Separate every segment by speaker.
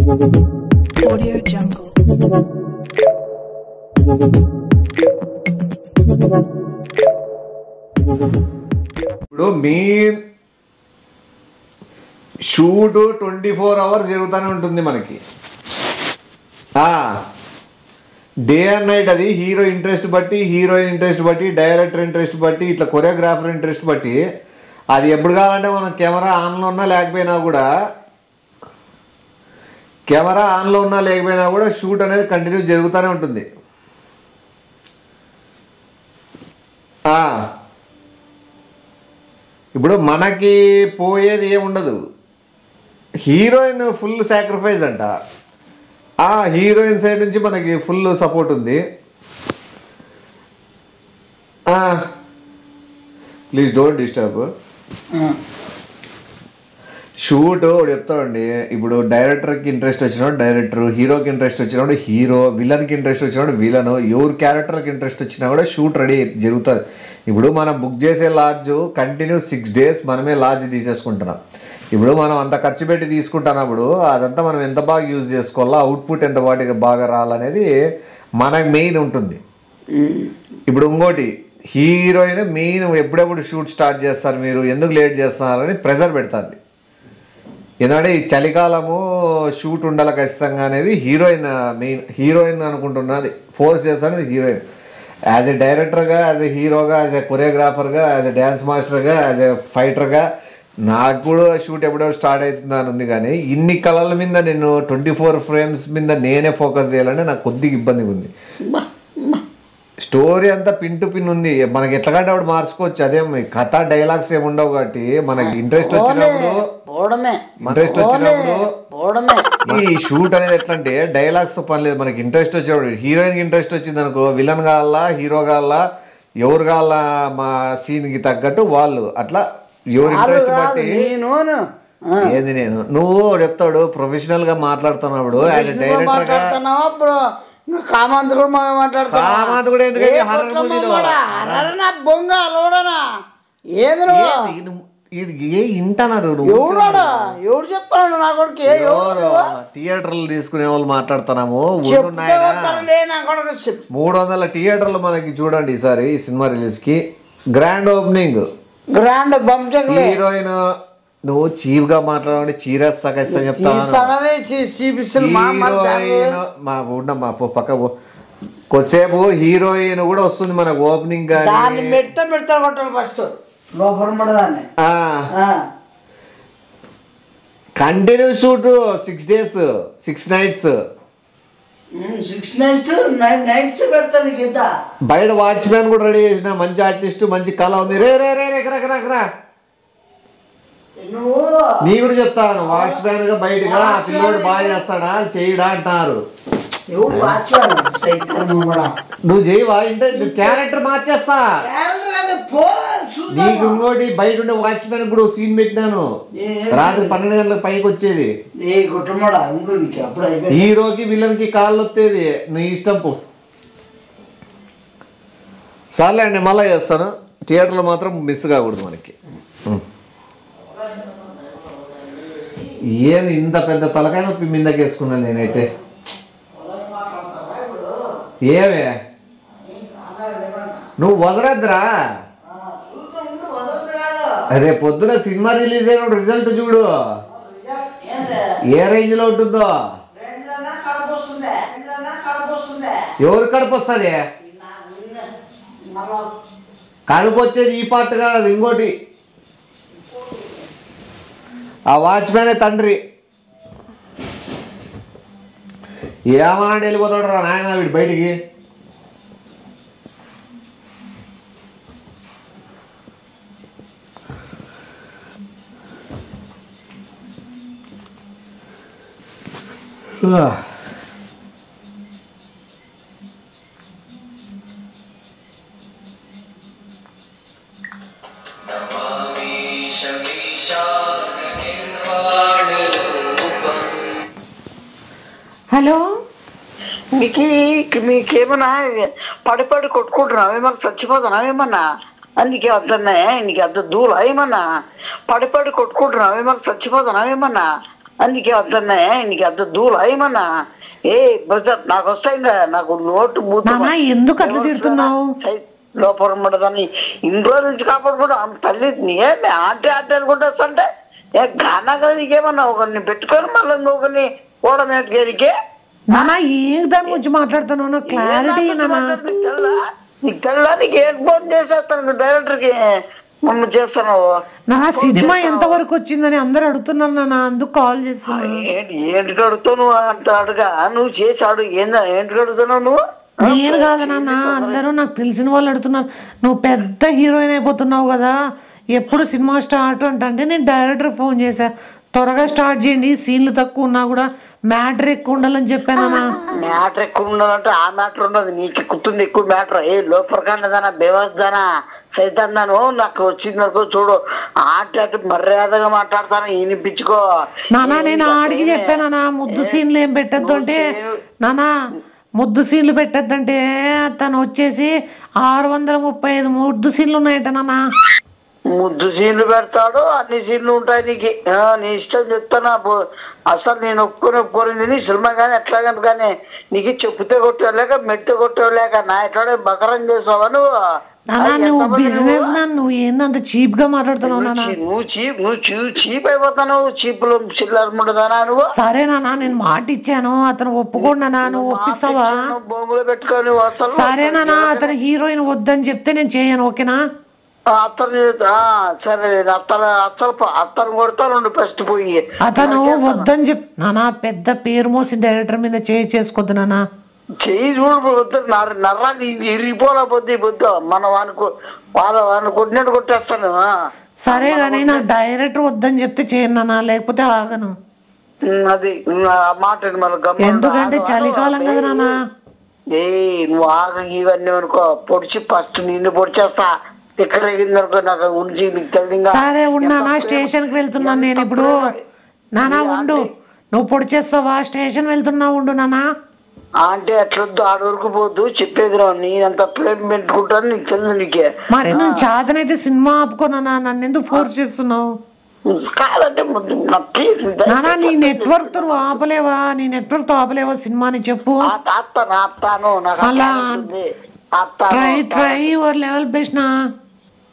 Speaker 1: Audio Jungle.
Speaker 2: ఇప్పుడు మీ shoot 24 hours జరుగుతూనే ఉంటుంది మనకి. Day and night. అది హీరో ఇంట్రెస్ట్ బట్టి, హీరోయిన్ ఇంట్రెస్ట్ బట్టి, డైరెక్టర్ ఇంట్రెస్ట్ బట్టి, ఇట్లా కొరియోగ్రాఫర్ ఇంట్రెస్ట్ బట్టి అది ఎప్పుడు కావాలంటే మనం కెమెరా ఆన్లో ఉన్నా లేకపోయినా కూడా షూట్ అనేది కంటిన్యూ జరుగుతూనే ఉంటుంది. ఇప్పుడు మనకి పోయేది ఏముండదు. హీరోయిన్ ఫుల్ సాక్రిఫైస్ అంట. హీరోయిన్ సైడ్ నుంచి మనకి ఫుల్ సపోర్ట్ ఉంది. Please don't disturb. షూట్ చెప్తామండి. ఇప్పుడు డైరెక్టర్కి ఇంట్రెస్ట్ వచ్చినప్పుడు డైరెక్టర్, హీరోకి ఇంట్రెస్ట్ వచ్చినప్పుడు హీరో, విలన్కి ఇంట్రెస్ట్ వచ్చినప్పుడు విలన్, ఎవరు క్యారెక్టర్కి ఇంట్రెస్ట్ వచ్చినా కూడా షూట్ రెడీ జరుగుతుంది. ఇప్పుడు మనం బుక్ చేసే లాడ్జ్ కంటిన్యూ 6 days మనమే లాడ్జ్ తీసేసుకుంటున్నాం. ఇప్పుడు మనం అంత ఖర్చు పెట్టి తీసుకుంటున్నప్పుడు అదంతా మనం ఎంత బాగా యూజ్ చేసుకోవాలా, అవుట్పుట్ ఎంత బాగా రావాలనేది మనకు మెయిన్ ఉంటుంది. ఇప్పుడు ఇంకోటి, హీరోయిన్ మెయిన్ ఎప్పుడెప్పుడు షూట్ స్టార్ట్ చేస్తారు, మీరు ఎందుకు లేట్ చేస్తున్నారని ప్రెజర్ పెడతారు. ఎందుకంటే ఈ చలికాలము షూట్ ఉండాలి ఖచ్చితంగా అనేది హీరోయిన్ మెయిన్. హీరోయిన్ అనుకుంటున్నది ఫోర్స్ చేస్తాను హీరోయిన్. యాజ్ ఎ డైరెక్టర్గా, యాజ్ ఎ హీరోగా, యాజ్ ఎ కొరియోగ్రాఫర్గా, యాజ్ ఎ డ్యాన్స్ మాస్టర్గా, యాజ్ ఎ ఫైటర్గా నాకు కూడా షూట్ ఎప్పుడెప్పుడు స్టార్ట్ అవుతుంది అని ఉంది. కానీ ఇన్ని కళల మీద నేను 24 frames మీద నేనే ఫోకస్ చేయాలంటే నాకు కొద్దిగా ఇబ్బందిగా ఉంది. స్టోరీ అంతా పిన్ టు పిన్ ఉంది. మనకి ఎట్లా కంటే అప్పుడు మార్చుకోవచ్చు. అదేం కథ డైలాగ్స్ ఏమి ఉండవు కాబట్టి మనకి ఇంట్రెస్ట్ వచ్చినప్పుడు ఈ షూట్ అనేది ఎట్లా అంటే డైలాగ్స్ పని లేదు. మనకి ఇంట్రెస్ట్ వచ్చినప్పుడు హీరోయిన్కి ఇంట్రెస్ట్ వచ్చింది అనుకో, విలన్ కావాలా, హీరో కావాలా, ఎవరు కావాలా, మా సీన్కి తగ్గట్టు వాళ్ళు అట్లా ఎవరు ఇంట్రెస్ట్ బట్టి. ఏంది నేను నువ్వు చెప్తాడు ప్రొఫెషనల్ గా మాట్లాడుతున్నప్పుడు యాజ్ ఎ డైరెక్టర్ గా
Speaker 3: కామాంత్ కూడా మాట్లాడుతున్నా. ఎవరు చెప్తాను నా కొడుకు?
Speaker 2: థియేటర్లు తీసుకునే వాళ్ళు మాట్లాడుతున్నాము. 300 థియేటర్లు మనకి చూడండి ఈసారి ఈ సినిమా రిలీజ్ కి. Grand opening, grand heroine. నువ్వు చీప్ గా మాట్లాడండి, చీరస్ సగస్తా చెప్తాను. మా పక్క కొద్దిసేపు హీరోయిన్ కూడా వస్తుంది మనకు opening. Continue shoot 6 days 6 nights.
Speaker 3: 6 nights పెడతాను.
Speaker 2: బయట వాచ్మ్యాన్ కూడా రెడీ చేసిన మంచి ఆర్టిస్ట్, మంచి కళ ఉంది. రే రే రే రా నీ కూడా చెప్తాను. వాచ్మ్యాన్ గా బయటగా పిల్లోడు బాగా చేస్తాడా చేయడా అంటున్నారు. నువ్వు చేయవా? అంటే క్యారెక్టర్ మార్చేస్తా. నీకు ఇంకోటి బయట ఉండే వాచ్మ్యాన్ కూడా సీన్ పెట్టినాను. రాత్రి 12 గంటలకు పైకి వచ్చేది. హీరోకి విలన్ కి కాళ్ళు వచ్చేది. నీ ఇష్టం పో. సర్లే అండి, మళ్ళీ చేస్తాను. థియేటర్లో మాత్రం మిస్ కాకూడదు మనకి. ఏది ఇంత పెద్ద తలకాయ నొప్పి మీదకి వేసుకున్నాను నేనైతే. ఏమే నువ్వు వదలద్దురా. రేపు పొద్దున సినిమా రిలీజ్ అయిన రిజల్ట్ చూడు ఏ రేంజ్ లో ఉంటుందో. ఎవరు కడుపు వస్తుంది? కడుపు వచ్చేది ఈ పార్ట్ కాదు, ఇంకోటి. ఆ వాచ్మ్యానే తండ్రి. ఏమన్నా వెళ్ళిపోతాడు రా నాయన వీడు బయటికి.
Speaker 3: హలో, మీకేమన్నా పడి కొట్టుకుంటున్నావేమన్నా, చచ్చిపోతున్నావేమన్నా? నీకు అర్థమే, నీకు అంత దూరం ఏమన్నా? పడి కొట్టుకుంటున్నావేమన్నా, చచ్చిపోతున్నావేమన్నా? నీకే వద్దన్నాయి, నీకు అంత దూరం ఏమన్నా ఏ బజార్ నాకు వస్తాయి ఇంకా నాకు నోటు
Speaker 1: ఎందుకు అట్లా తిడుతున్నావు?
Speaker 3: లోపల ఉండదని ఇన్ని రోజుల నుంచి కాపాడుకుంటా తల్లి ఏమి ఆంటీ ఆంటీ అనుకుంటా వస్తుంటే ఏ గానాగా నీకేమన్నా ఒకరిని పెట్టుకొని మళ్ళీ ఇంకొకరిని ఓడమేటికే
Speaker 1: నానా ఏం దాని గురించి మాట్లాడుతున్నావు? క్లారిటీ
Speaker 3: నీకు తెల్లా నీకు ఏం ఫోన్ చేసేస్తాను డైరెక్టర్కి మమ్మల్ని చేస్తున్నావు.
Speaker 1: నా సినిమా ఎంత వరకు వచ్చిందని అందరు అడుగుతున్నారు నాన్న, అందుకు కాల్ చేస్తున్నాను.
Speaker 3: ఏంటి అడుగుతావు నువ్వు? అంత అడుగా నువ్వు చేసి అడుగు ఏంటి అడుగుతున్నావు నువ్వు?
Speaker 1: నేను కాదు నాన్న, అందరూ నాకు తెలిసిన వాళ్ళు అడుగుతున్నారు. నువ్వు పెద్ద హీరోయిన్ అయిపోతున్నావు కదా, ఎప్పుడు సినిమా స్టార్ట్ అంటే నేను డైరెక్టర్ ఫోన్ చేశా, త్వరగా స్టార్ట్ చేయండి, సీన్లు తక్కువ ఉన్నా కూడా మ్యాటర్ ఎక్కువ ఉండాలని చెప్పానన్నా.
Speaker 3: మ్యాటర్ ఎక్కువ ఉండాలంటే ఆ మ్యాటర్ ఉండదు, నీకు ఎక్కుతుంది ఎక్కువ మ్యాటర్. ఏ లోఫర్ కండదానా బేవాస్ దానా సైతాన్ దాను నాకు వచ్చింది అనుకో చూడు, ఆట మర్యాదగా మాట్లాడతాను వినిపించుకో.
Speaker 1: నానా నేను ఆడికి చెప్పానా ముద్దు సీన్లు ఏం పెట్టద్దు అంటే, నానా ముద్దు సీన్లు పెట్టద్దంటే తను వచ్చేసి 635 ముద్దు సీన్లు ఉన్నాయట నాన్న.
Speaker 3: ముద్దు సీన్లు పెడతాడు, అన్ని సీన్లు ఉంటాయి నీకు, నీ ఇష్టం చెప్తానా. అసలు నేను ఒప్పుకోరింది నీ సినిమా కానీ ఎట్లా కానీ నీకు చెప్పుతే కొట్టలేక మెడితే కొట్టలేక నా ఎట్లాడే బకరం చేసావా నువ్వు?
Speaker 1: నువ్వు బిజినెస్ మ్యాన్, నువ్వు ఏందంత చీప్ గా మాట్లాడుతున్నావు?
Speaker 3: నువ్వు చీప్ అయిపోతావు, చీపులు చిల్లర ఉండదానా నువ్వు?
Speaker 1: సరే నాన్న నేను మాట ఇచ్చాను, అతను ఒప్పుకోండి నాన్న, నువ్వు ఒప్పిస్తావా?
Speaker 3: బొంగులు పెట్టుకొని వస్తాను.
Speaker 1: సరే నాన్న, అతను హీరోయిన్ వద్దని చెప్తే నేను చేయను, ఓకేనా?
Speaker 3: అత్తరు సరే అత్తను కొడతా రెండు ఫస్ట్ పోయి.
Speaker 1: అతను వద్దని చెప్పి నాన్న, పెద్ద పేరు మోసి డైరెక్టర్ మీద చేసుకోద్దు నాన్న.
Speaker 3: చెయ్యి చూడు వద్దు, నర్రాలు ఇరిగిపోలే పొద్దు మనం వాళ్ళు కొట్టినట్టు కొట్టేస్తాను.
Speaker 1: సరే కానీ నా డైరెక్టర్ వద్దని చెప్తే చేయను నాన్న, లేకపోతే ఆగను.
Speaker 3: అది మాట
Speaker 1: ఎందుకంటే చలికాలం కదా నాన్న.
Speaker 3: ఏ నువ్వు ఆగ ఇవన్నీ అనుకో పొడిచి ఫస్ట్ నిన్ను పొడిచేస్తా. నాకు ఉంచి నీకు తెలియదు.
Speaker 1: సరే ఉన్నానా, స్టేషన్ కి వెళ్తున్నాను నేను ఇప్పుడు. నానా ఉండు, నువ్వు పొడి చేస్తావా? స్టేషన్ వెళ్తున్నా ఉండు నానా.
Speaker 3: అంటే అట్లొద్దు, ఆడ వరకు పోద్దు చెప్పేది రా, నేనంత ప్రేమ పెట్టుకుంటాను నీకు తెలుసు. నీకే
Speaker 1: మరి నువ్వు చాతనైతే సినిమా ఆపుకోనా, నన్ను ఎందుకు ఫోర్స్ చేస్తున్నావు?
Speaker 3: కాదంటే
Speaker 1: నానా నీ నెట్వర్క్ తో నువ్వు ఆపలేవా? నీ నెట్వర్క్ తో ఆపలేవా సినిమాని చెప్పు.
Speaker 3: ఆపుతాను
Speaker 1: ట్రై యువర్ లెవెల్ బెస్ట్ నా.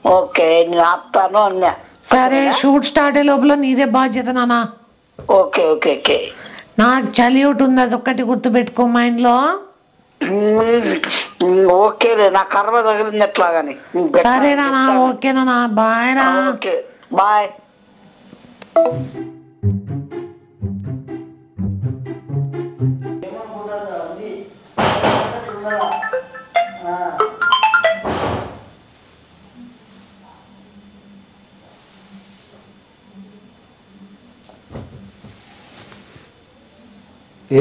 Speaker 3: ఓకే నేను ఆపుతాను అన్నా.
Speaker 1: సరే షూట్ స్టార్ట్ అయ్యే లోపల నీదే బాధ్యత నానా.
Speaker 3: Okay okay okay.
Speaker 1: నాకు చలి ఒకటి ఉంది, అదొక్కటి గుర్తు పెట్టుకో మైండ్ లో.
Speaker 3: ఓకేలే, నా కర్మ తగిలింది ఎట్లాగాని.
Speaker 1: సరే నానా, ఓకే నానా, బాయ్ రా.
Speaker 3: Okay bye.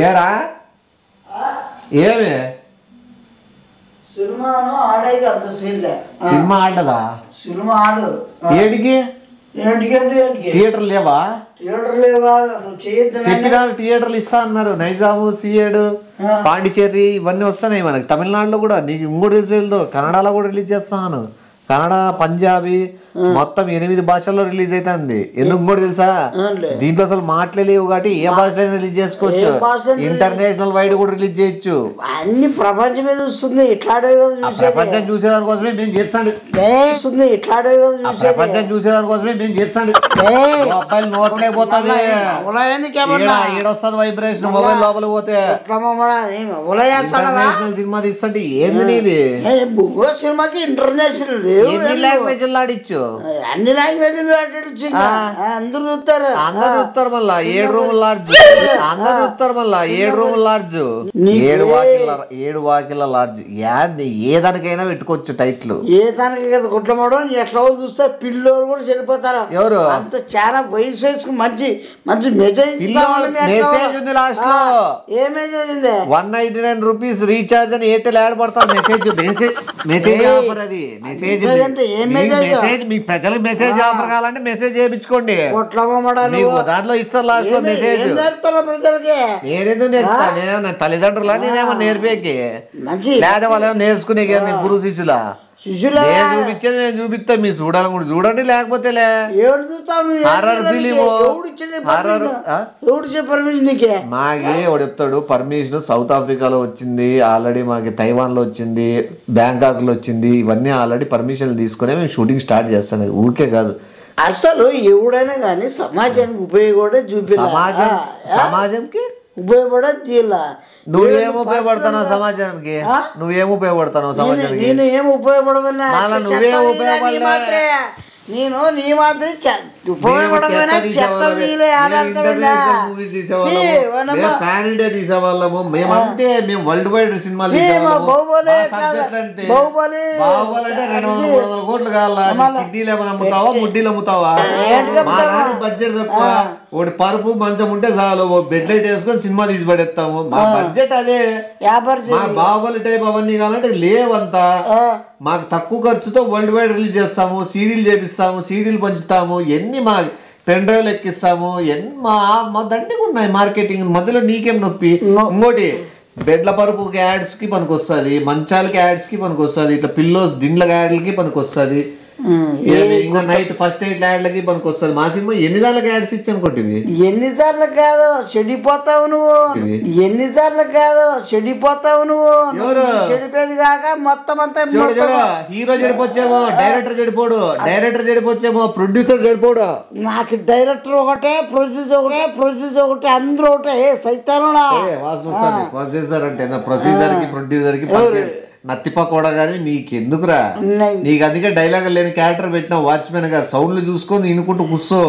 Speaker 2: ఏరా ఏమి
Speaker 3: సినిమాను ఆడేది అంత సీన్లే.
Speaker 2: సినిమా ఆడదా?
Speaker 3: సినిమా ఆడు.
Speaker 2: ఏడికి? థియేటర్ లేవా?
Speaker 3: థియేటర్ లేవు కాదు, నువ్వు చేయొద్దు.
Speaker 2: చెప్పినా థియేటర్లు ఇస్తా అన్నారు. నైజాము, సిఏడు, పాండిచేరి ఇవన్నీ వస్తున్నాయి మనకి. తమిళనాడులో కూడా నీకు ఇంకోటి తెలుసు, కన్నడలో కూడా రిలీజ్ చేస్తాను. కన్నడ, పంజాబీ మొత్తం 8 భాషల్లో రిలీజ్ అవుతుంది. ఎందుకు కూడా తెలుసా? దీంట్లో అసలు మాట్లాడలేవు కాబట్టి ఏ భాషలో రిలీజ్ చేసుకోవచ్చు, ఇంటర్నేషనల్ వైడ్ కూడా రిలీజ్ చేయొచ్చు.
Speaker 3: అన్ని ప్రపంచం మీద వస్తుంది. ప్రపంచం
Speaker 2: చూసేదానికోసమే మేము చేస్తాను. ప్రపంచం చూసేదానికోసమే మేము చేస్తాను. అబ్బాయిలు నోట్లేకపోతుంది, ఈడొస్తుంది వైబ్రేషన్ మొబైల్ లోపల పోతే. ఇంటర్నేషనల్ సినిమా తీస్తుంటే ఏంది నీది?
Speaker 3: సినిమాకి ఇంటర్నేషనల్
Speaker 2: ఎన్ని లాంగ్వేజ్ ఆడిచ్చు,
Speaker 3: అన్ని లాంగ్వేజ్ అందరూ చూస్తారు.
Speaker 2: అందరు చూస్తారు. మళ్ళా 7 రూముల లాడ్జ్, అందరు చూస్తారు. మళ్ళా 7 రూముల లాడ్జ్, 7 వాకిల లాడ్జ్. ఏ దానికైనా పెట్టుకోవచ్చు టైటిల్.
Speaker 3: ఏ దానికి కదా గుట్ల మోడో ఎట్లా చూస్తే పిల్లలు కూడా చనిపోతారు.
Speaker 2: ఎవరు
Speaker 3: అంత చాలా వయసు మంచి మంచి మెసేజ్
Speaker 2: ఉంది లాస్ట్ లో.
Speaker 3: ఏ మెసేజ్ ఉంది?
Speaker 2: 199 రూపీస్ రీఛార్జ్ అని ఎయిర్టెల్ యాడ్ పడతారు. Message offer. అది మెసేజ్ మీ ప్రజలకు మెసేజ్ ఆఫర్ కావాలంటే మెసేజ్ చేయించుకోండి. దాంట్లో ఇస్తారు లాస్ట్ లో మెసేజ్. నేనేందుకు నేర్పుతాను? తల్లిదండ్రులా నేనేమో నేర్పేకి లేదా వాళ్ళు నేర్చుకునే గురు శిష్యులా?
Speaker 3: శిష్యులు
Speaker 2: చూపించేది నేను చూపిస్తా, మీరు చూడాలని కూడా చూడండి, లేకపోతే
Speaker 3: ఎవడు చూస్తావు
Speaker 2: హారర్ ఫిలిం
Speaker 3: ఎవడు పర్మిషన్ నీకే?
Speaker 2: మాకి వాడు చెప్తాడు పర్మిషన్ సౌత్ ఆఫ్రికాలో వచ్చింది ఆల్రెడీ, మాకి తైవాన్ లో వచ్చింది, బ్యాంకాక్ లో వచ్చింది, ఇవన్నీ ఆల్రెడీ పర్మిషన్ తీసుకునే మేము షూటింగ్ స్టార్ట్ చేస్తాం, ఊరికే కాదు.
Speaker 3: అసలు ఎవడైనా కానీ సమాజానికి ఉపయోగపడే చూపించాలి,
Speaker 2: సమాజంకి
Speaker 3: ఉపయోగపడే తీయాల.
Speaker 2: నువ్వేం ఉపయోగపడుతున్నావు సమాజానికి? నువ్వేం ఉపయోగపడుతున్నావు సమాజానికి?
Speaker 3: నేను ఏం ఉపయోగపడవన్నా?
Speaker 2: నువ్వేం ఉపయోగపడలే.
Speaker 3: నేను నీ మాత్రం ఉపయోగపడమైనా
Speaker 2: తీసేవాళ్ళము మేమంతే, మేము వరల్డ్ వైడ్ సినిమాలు కోట్లు కావాలి. కిడ్నీలు ఏమైనా అమ్ముతావా, ముడ్డీలు అమ్ముతావా? మా బడ్జెట్ తక్కువ, ఒకటి పరుపు మంచం ఉంటే చాలు, బెడ్ లైట్ వేసుకొని సినిమా తీసి పడేస్తాము. మా బడ్జెట్ అదే. మా బాహుబలి టైప్ అవన్నీ కావాలంటే లేవంతా. మాకు తక్కువ ఖర్చుతో వరల్డ్ వైడ్ రిలీజ్ చేస్తాము, సీడీలు చేపిస్తాము, సీడీలు పంచుతాము, ఎన్ని మా పెన్ డ్రైవ్లు ఎక్కిస్తాము, ఎన్ని మా దండిగా ఉన్నాయి మార్కెటింగ్. మధ్యలో నీకేం నొప్పి? ఇంకోటి బెడ్ల పరుపు యాడ్స్ కి పనికి వస్తుంది, మంచాలకి యాడ్స్ కి పనికి వస్తుంది, ఇట్లా పిల్లోస్ దిండ్ల యాడ్లకి పనికి వస్తుంది, ఇంకా నైట్ ఫస్ట్ నైట్ యాడ్లకి పనికి వస్తుంది. మా సినిమా ఎన్ని దానికి యాడ్స్ ఇచ్చానుకోండి.
Speaker 3: ఎన్నిసార్లు కాదు చెడిపోతావు నువ్వు, ఎన్నిసార్లు కాదు చెడిపోతావు నువ్వు. చెడిపోయేది కాక మొత్తం అంతా
Speaker 2: హీరో చెడిపోచ్చేమో, డైరెక్టర్ చెడిపోడు, డైరెక్టర్ చెడిపోచ్చేమో, ప్రొడ్యూసర్ చెడిపోడు.
Speaker 3: నాకు డైరెక్టర్ ఒకటే, ప్రొడ్యూసర్ ఒకటే, అందరూ ఒకటే. సైతానుడా
Speaker 2: అంటే ప్రొడ్యూసర్ కి ప్రొడ్యూసర్ కి నత్తిపకోడా గానీ నీకెందుకురా? నీకు అందుకే డైలాగ్ లేని క్యారెక్టర్ పెట్టిన వాచ్మెన్ గా సౌండ్లు చూసుకొని ఇనుకుంటూ కూర్చో.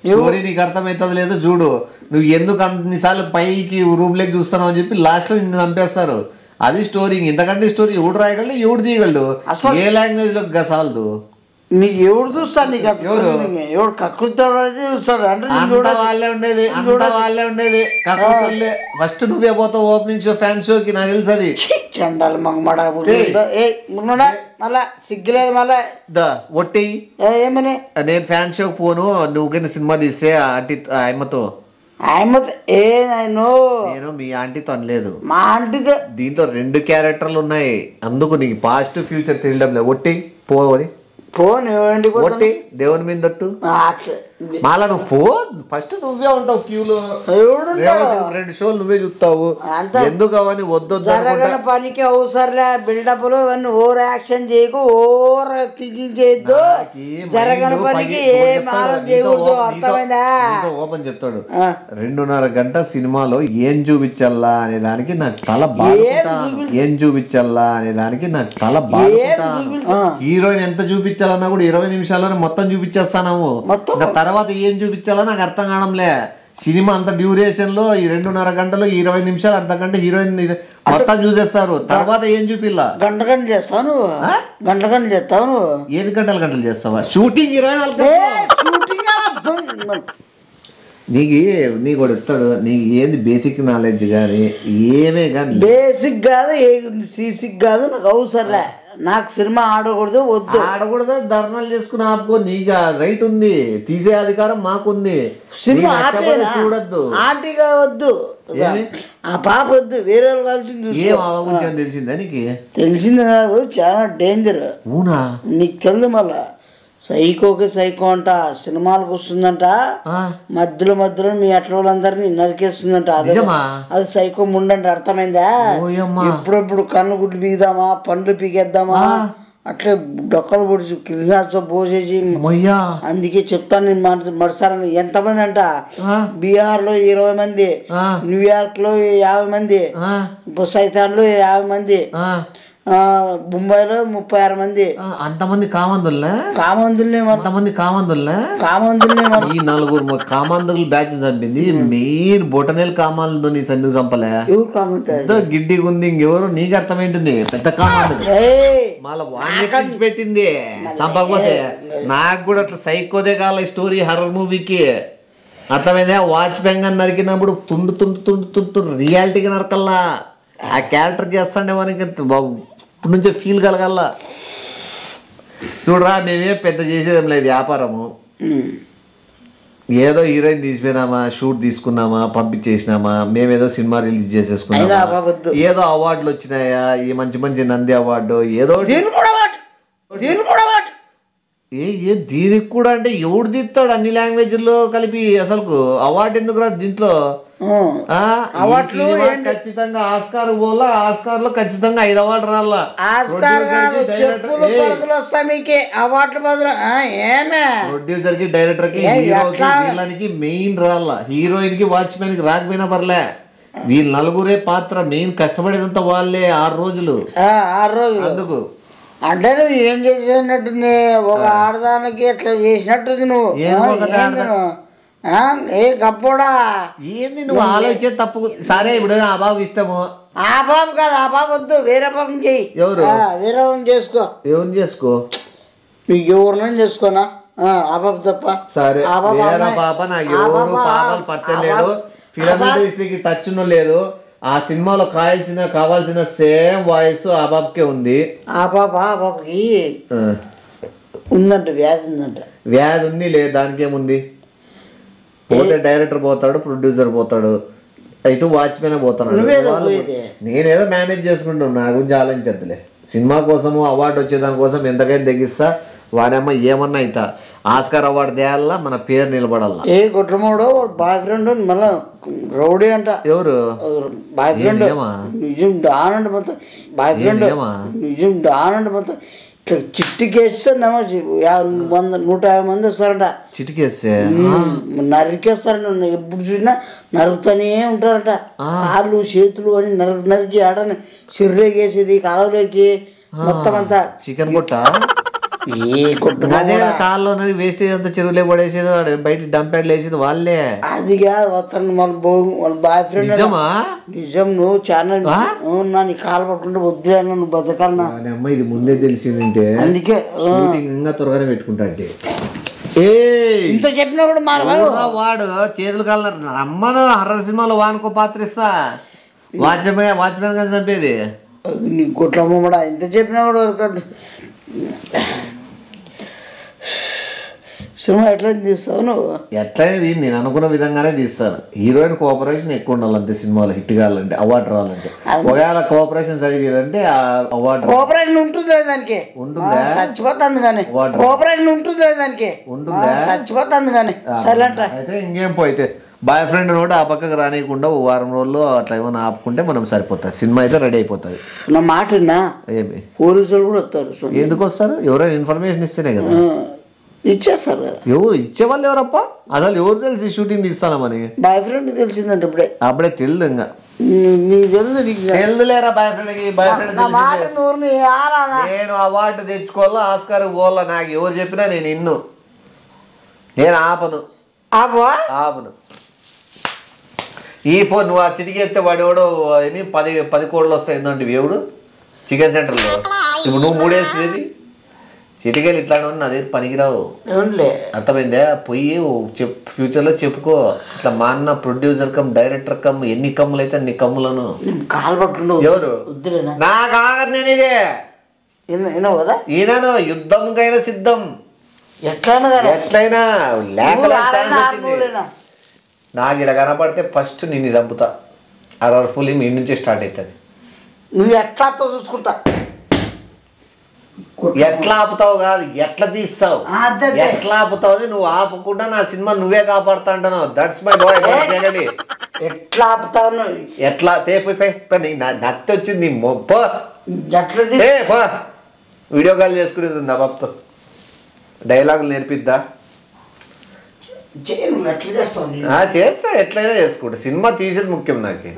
Speaker 2: స్టోరీ నీకు అర్థమవుతుంది లేదో చూడు. నువ్వు ఎందుకు అన్నిసార్లు పైకి రూమ్ లెక్క చూస్తున్నావు అని చెప్పి లాస్ట్ లో నిన్ను చంపేస్తారు. అది స్టోరీ. ఇంతకంటే స్టోరీ ఎవడు రాయగలడు, ఎవడు తీయగలడు, ఏ లాంగ్వేజ్ లో గసాలదు.
Speaker 3: నీకు ఎవడు చూస్తాడు? నీకు ఎవడు కక్కుతాడు చూస్తాడు అంటే
Speaker 2: వాళ్ళే ఉండేది, అంతా వాళ్ళే ఉండేది. కక్కుతలే ఫస్ట్ నువ్వే పోతావు ఓపెనింగ్ షో, ఫ్యాన్ షోకి. నాకు తెలుసు అది.
Speaker 3: చండాలి మగమడ మళ్ళా సిగ్గులేదు. మళ్ళా
Speaker 2: ఒట్టి
Speaker 3: ఏమని
Speaker 2: నేను ఫ్యాన్ షోకి పోను, నువ్వు కింద సినిమా తీస్తే ఆంటీ ఆయమ్మతో నేను మీ ఆంటీతో అనలేదు,
Speaker 3: మా ఆంటీతో.
Speaker 2: దీంట్లో 2 క్యారెక్టర్లు ఉన్నాయి, అందుకు నీకు పాస్ట్ ఫ్యూచర్ తెలియడం లేదు. ఒట్టి పోవని ఒట్టి దేవుని మీద తట్టు మాలా నువ్వు పో. ఫస్ట్ నువ్వే ఉంటావు క్యూలో, 2 షోలు నువ్వే చూస్తావు. ఎందుకు అవన్నీ వద్దు
Speaker 3: పనికి అవసరంలే. బిల్డప్లు అవన్నీ ఓవర్ యాక్షన్ చేయకు, ఓవర్ థింకింగ్ చేయొద్దు. జరగని పనికి ఏం ఆలోచన చేయకూడదు. అర్థమైందా?
Speaker 2: ఓపెన్ చెప్తాడు, 2.5 గంట సినిమాలో ఏం చూపించాలా అనే దానికి నాకు తల బాగా, ఏం చూపించాలా అనే దానికి నాకు తల బాగా. హీరోయిన్ ఎంత చూపించాలన్నా కూడా 20 నిమిషాల్లోనే మొత్తం చూపించేస్తాను. తర్వాత ఏం చూపించాలో నాకు అర్థం కావడంలే. సినిమా అంత డ్యూరేషన్ లో ఈ 2.5 గంటలు 20 నిమిషాలు అర్ధ గంట హీరోయిన్ మొత్తం చూసేస్తారు. తర్వాత ఏం చూపిల్లా?
Speaker 3: గంట చేస్తావు నువ్వు, గంటలు చేస్తావు నువ్వు.
Speaker 2: ఏది గంటలు చేస్తావా? షూటింగ్ 24 నీకు కూడా చెప్తాడు. నీకు ఏంది బేసిక్ నాలెడ్జ్ కానీ ఏమే కానీ,
Speaker 3: బేసిక్ కాదు సీసిక్ కాదు, నాకు అవసరంలే. నాకు సినిమా ఆడకూడదు, వద్దు.
Speaker 2: ఆడకూడదు, ధర్నాలు చేసుకుని ఆపుకో, నీకు రైట్ ఉంది, తీసే అధికారం మాకుంది.
Speaker 3: సినిమా
Speaker 2: చూడద్దు,
Speaker 3: ఆర్టీగా వద్దు, ఆ పాప వద్దు, వేరే వాళ్ళు కలిసి.
Speaker 2: తెలిసిందా నీకు?
Speaker 3: తెలిసింది కాదు, చాలా డేంజర్.
Speaker 2: అవునా?
Speaker 3: నీకు తెలుసు. మళ్ళా సైకోకి సైకో అంట, సినిమాలకు వస్తుందంట, మధ్యలో మీ అట్ల వాళ్ళందరినీ నరికేస్తుందంట. అది సైకో ముండంట. అర్థమైందా? ఎప్పుడెప్పుడు కన్ను గుడ్లు పీకుదామా, పండ్లు పీకేద్దామా, అట్లే డొక్కలు పొడిచి కిరినాతో పోసేసి. అందుకే చెప్తాను నేను మరుసారి. ఎంతమంది అంట? బీహార్ లో 20 మంది, న్యూయార్క్ లో 50 మంది, సైతాన్ లో 50 మంది, ముంబైలో 36 మంది.
Speaker 2: అంతమంది కామందుల్నే
Speaker 3: అంతమంది
Speaker 2: కామందుల్నే ఈ 4 కామందులు బ్యాచ్ చంపింది. మెయిన్ బొటనేలు కామాలతో నీ సందుకు చంపలే. గిడ్డి గుంది ఇంకెవరు? నీకు అర్థమైంటుంది. పెద్ద కామాందులు మళ్ళీ వాడిని పెట్టింది చంపకపోతే. నాకు కూడా అట్లా సైకోదే కాల స్టోరీ హర్రర్ మూవీకి. అర్థమైందా? వాచ్ పెంగ్ అని నరికినప్పుడు తుండు రియాలిటీగా నరకల్లా. ఆ క్యారెక్టర్ చేస్తాండే వానికి ఇప్పుడు నుంచే ఫీల్ కలగల్లా. చూడరా, మేమే పెద్ద చేసేదేం లేదు వ్యాపారము. ఏదో హీరోయిన్ తీసిపోయినామా, షూట్ తీసుకున్నామా, పంపించేసినామా, మేమేదో సినిమా రిలీజ్ చేసేసుకున్నామా, ఏదో అవార్డులు వచ్చినాయా, ఈ మంచి నంది అవార్డు, ఏదో
Speaker 3: దీన్ని కూడా కొట్టు.
Speaker 2: ఏ దీనికి కూడా అంటే ఎవడు తీస్తాడు అన్ని లాంగ్వేజ్లో కలిపి అసలు అవార్డు ఎందుకు రాదు దీంట్లో? ఖచ్చితంగా ఆస్కార్ పోలా, ఆస్కార్ లో ఖచ్చితంగా 5 అవార్డు రాలా.
Speaker 3: ఆస్కార్ కాదు, చెప్పులు పరుపులు వస్తాయి మీకే అవార్డు బదులు. ఏమే
Speaker 2: ప్రొడ్యూసర్ కి, డైరెక్టర్ కి, హీరోకి, విలన్కి మెయిన్ రాలా. హీరోయిన్ కి, వాచ్మెన్ కి రాకపోయినా పర్లే. వీళ్ళు నలుగురే పాత్ర మెయిన్. కష్టపడేదంతా వాళ్ళే 6 రోజులు.
Speaker 3: 6 రోజులు అందుకు అంటే నువ్వు ఏం చేసినట్టుంది? ఒక ఆడదానికి ఎట్లా చేసినట్టుంది నువ్వు. ఏ గబ్బోడా
Speaker 2: ఏంది నువ్వు ఆలోచించే తప్పు. సరే ఇప్పుడు ఆ బాబు ఇష్టము.
Speaker 3: ఆ బాబు కాదు, ఆ బాబు వద్దు, వేరే పాపం చెయ్యి.
Speaker 2: ఎవరు?
Speaker 3: వేరే పాపం చేసుకో.
Speaker 2: ఎవరు చేసుకో?
Speaker 3: నువ్వు ఎవరినైనా చేసుకోనా? ఆ బాబు తప్ప.
Speaker 2: సరే వేరే పాప నాకు ఎవరు పాపలు పచ్చలేదు. ఫిలిం ఇండస్ట్రీకి టచ్ లేదు. ఆ సినిమాలో కావాల్సిన సేమ్ వాయిస్ ఆ బాబుకే ఉంది.
Speaker 3: ఆ బాబుకి ఉందంట, వ్యాధి ఉందంట.
Speaker 2: వ్యాధి ఉంది లేదు, దానికేముంది? పోతే డైరెక్టర్ పోతాడు, ప్రొడ్యూసర్ పోతాడు, ఇటు వాచ్మెన్ పోతాడు. నేనేదో మేనేజ్ చేసుకుంటాను, నా గురించి ఆలోచించద్దులే. సినిమా కోసము అవార్డు వచ్చేదానికోసం ఎంతకైనా తగ్గిస్తా. వాడమ్మ ఏమన్నా అవుతా ఆస్కార్ అవార్డు తేయాలా, మన పేరు నిలబడాలా.
Speaker 3: ఏ గుట్రమోడు బాయ్ ఫ్రెండ్ మళ్ళా రౌడీ అంట.
Speaker 2: ఎవరు
Speaker 3: బాయ్ ఫ్రెండ్? నిజం డాన్ అంట మొత్తం. బాయ్ ఫ్రెండ్ నిజం డాన్ అంట మొత్తం. ఇట్లా చిట్టికేస్తే 150 మంది వస్తారంట.
Speaker 2: చిటికేస్తే
Speaker 3: నరికేస్తారంట. ఎప్పుడు చూసినా నరుకుతూనే ఉంటారట. కాళ్ళు చేతులు అని నరికి ఆడని సిరులోకి వేసేది, కాలువలోకి మొత్తం అంతా.
Speaker 2: చికెన్ కొట్ట కాళ్ళు వేస్టేజ్ అంతా చెరువులే పడేసేది, బయట డంప్యాడ్లు వేసేది వాళ్ళే.
Speaker 3: అది కాదు వస్తాను వాళ్ళ బాయ్ ఫ్రెండ్. నిజం నువ్వు చాలా నీ కాలు పట్టుకుంటే వద్దు అన్న, నువ్వు బతకాలన్నా.
Speaker 2: అమ్మ ఇది ముందే తెలిసిందంటే
Speaker 3: అందుకే
Speaker 2: ఇంకా త్వరగానే పెట్టుకుంటా. అంటే
Speaker 3: ఇంత చెప్పినా కూడా
Speaker 2: వాడు చేతులు కాళ్ళ రమ్మను. హర్రర్ సినిమాలో వానుకో పాత్ర ఇస్తా. వాచ్మెన్ కానీ చంపేది
Speaker 3: నీ కొట్లమ్మ కూడా ఇంత చెప్పినా కూడా సినిమా ఎట్లా తీస్తావు నువ్వు?
Speaker 2: ఎట్లయినా నేను అనుకున్న విధంగానే తీస్తాను. హీరోయిన్ కోఆపరేషన్ ఎక్కువ ఉండాలి అంతే. సినిమాలో హిట్ కావాలంటే, అవార్డు రావాలంటే. ఒకవేళ కోఆపరేషన్ సరిగ్గాదంటే అవార్డు.
Speaker 3: కోఆపరేషన్ ఉంటుంది దానికి.
Speaker 2: ఉంటుందా?
Speaker 3: చచ్చిపోతుంది కానీ కోఆపరేషన్ ఉంటుంది దానికి.
Speaker 2: ఉంటుందా?
Speaker 3: చచ్చిపోతుంది కానీ. సైలెంట్
Speaker 2: అయితే ఇంకేం పోయితే బాయ్ ఫ్రెండ్ కూడా ఆ పక్కకు రానియకుండా 1 వారం రోజుల్లో అట్లా ఏమైనా ఆపుకుంటే మనం సరిపోతుంది. సినిమా అయితే రెడీ అయిపోతుంది.
Speaker 3: నా మాటనా?
Speaker 2: ఏమి
Speaker 3: పోలీసులు కూడా వస్తారు.
Speaker 2: ఎందుకు వస్తారు? ఎవరైనా ఇన్ఫర్మేషన్ ఇస్తేనే కదా
Speaker 3: ఇచ్చేస్తారు కదా.
Speaker 2: ఎవరు ఇచ్చేవాళ్ళు ఎవరప్ప? అసలు ఎవరు తెలిసి షూటింగ్ తీస్తామని?
Speaker 3: బాయ్ ఫ్రెండ్ తెలిసిందంటే
Speaker 2: అప్పుడే తెలియదు. ఇంకా
Speaker 3: తెలుదులేరా
Speaker 2: బాయ్ ఫ్రెండ్ నేను అవార్డు తెచ్చుకోవాలా, ఆస్కార్ పోవాలా, నాకు ఎవరు చెప్పినా నేను ఆపను. నువ్వు ఆ చిటికెత్తే వాడేవాడు 10 కోట్లు వస్తాయి ఏంటంటే ఎవడు చికెన్ సెంటర్లో. ఇప్పుడు నువ్వు 3 వేసి చిటికెళ్ళి ఇట్లా అదే పనికిరావు. అర్థమైందా? పోయి ఫ్యూచర్లో చెప్పుకో, ఇట్లా మా అన్న ప్రొడ్యూసర్ కమ్ డైరెక్టర్ కమ్ ఎన్ని కమ్ములు అయితే అన్ని కమ్ములను. ఎవరు నాకు ఆగదు. నేను ఇదే ఈయనను యుద్ధంకైనా సిద్ధం. ఎట్లయినా నాకు ఇక్కడ కనపడితే ఫస్ట్ నిన్ను చంపుతా. ఫుల్ మీ నుంచే స్టార్ట్ అవుతుంది.
Speaker 3: నువ్వు ఎట్లా చూసుకుంటా?
Speaker 2: ఎట్లా ఆపుతావు కాదు, ఎట్లా తీస్తావు. ఎట్లా ఆపుతావు? నువ్వు ఆపకుండా నా సినిమా నువ్వే కాపాడుతా అంటున్నావు. That's my boy.
Speaker 3: ఎట్లా ఆపుతావు?
Speaker 2: ఎట్లా నత్తి వచ్చింది. వీడియో కాల్ చేసుకునేది ఉందా బాబుతో? డైలాగులు నేర్పిద్దా?
Speaker 3: చేస్తా,
Speaker 2: ఎట్లయినా చేసుకుంటా. సినిమా తీసేది ముఖ్యం నాకు.